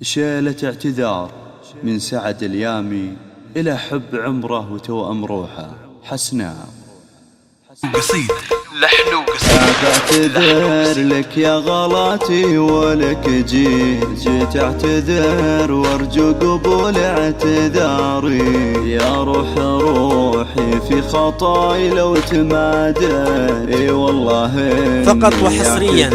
شيلة اعتذار من سعد اليامي إلى حب عمره وتوأم روحه حسناء. قصيدة لحن وقصيدة. بعتذر لك يا غلاتي ولك جيت اعتذر وارجو قبول اعتذاري. يا روحي في خطاي لو تمادر، اي والله فقط وحصريا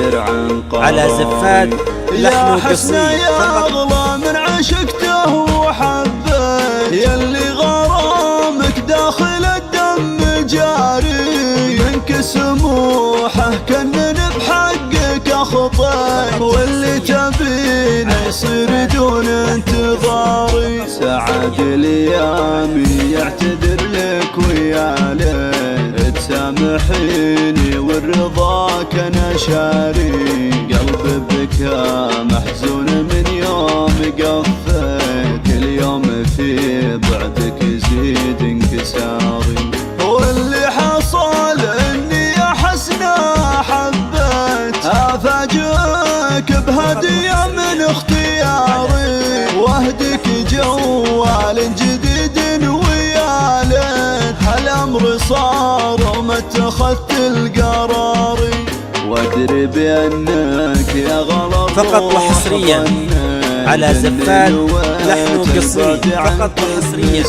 على زفات لحن وقصيدة. يا أغلى من عشقته وحبيت، يلي غرامك داخل الدم جاري، منك سموحه كنن بحقك أخطيت، واللي تبينه يصير دون انتظاري. سعد اليامي يعتذر لك ويا ليت تسامحيني والرضاك انا شاري. قلبي بكى محزون من يوم قفيت، كل يوم في بعدك يزيد انكساري. واللي حصل اني يا حسناء حبيت افاجئك بهدية من اختياري، واهدك جوال جديد ويا ليت هالامر صار وما اتخذت القراري. وادري بانك يا غلط فقط وحصريا على زفات لحن وقصيدة. فقط وحصريا.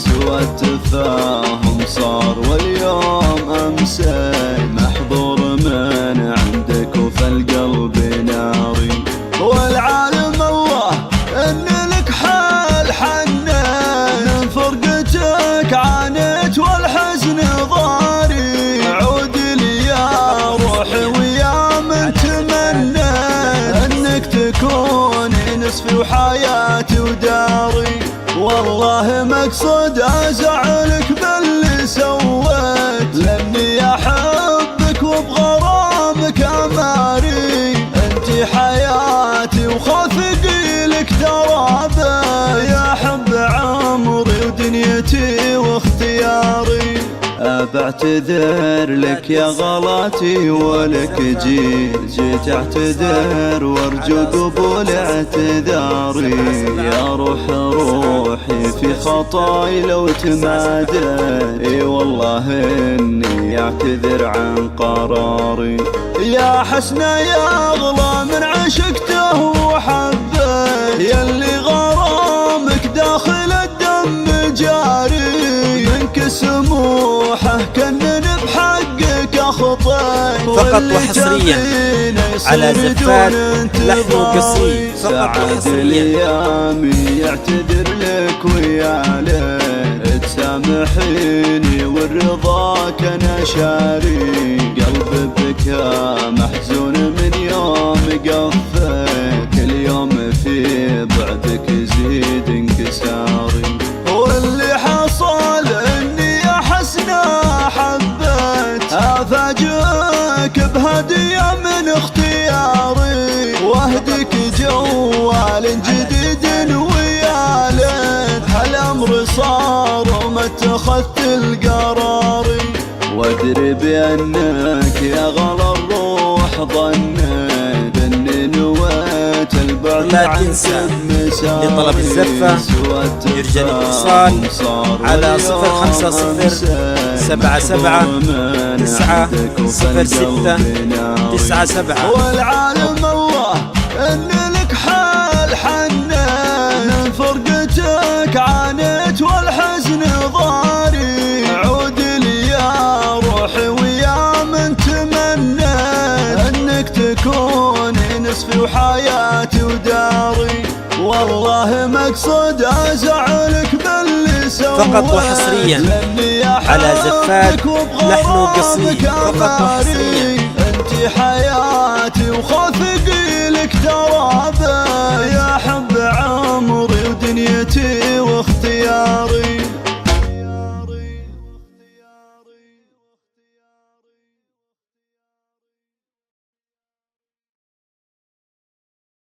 سوى التفاهم صار واليوم امسي محظور من عندك وفي القلب ناري. والعالم الله ان لك حال حنين، من فرقتك عانيت والحزن ضاري. عود لي يا روحي ويا من تمنيت انك تكوني نصفي وحياتي وداري. والله مقصود ازعلك باللي سويت، لاني احبك وبغرامك اماري. انتي حياتي وخافقي لك ترابي، يا حب عمري ودنيتي واختياري. بعتذر لك يا غلاتي ولك جيت اعتذر وارجو قبول اعتذاري. يا روحي في خطاي لو تمادر، اي والله اني اعتذر عن قراري. يا حسناء يا اغلى من عشقته وحبيت، يلي غرامك داخل الدم جاري، منك سموحه كنن بحقك أخطيت. فقط وحصريا على زفات لحن وقصيدة. فقط وحصريا. اليامي يعتذر لك ويا ليت تسامحيني والرضاك انا شاري. قلبي بكى محزون من يوم قفيت، كل يوم في بعدك يزيد انكساري. واللي حصل اني يا حسناء حبيت افاجئك بهدية من اختياري، واهدك جوال جديد ويا ليت هالامر صار وما اتخذت القراري. وادري بانك يا غلا الروح ظنيت اني نويت البعد. لا تنسى لطلب الزفة يرجى الاتصال على 05077900697. والعالم الله ان لك حال حنين، من فرقتك عانيت والحزن ضاري. عود لي يا روحي ويا من تمنيت انك تكوني نصفي وحياتي وداري. والله مقصود ازعلك باللي سويت. فقط وحصريا على زفات لحن وقصيدة. فقط وحصريا. انتي حياتي وخافقي لك ترابي، يا حب عمري ودنيتي واختياري.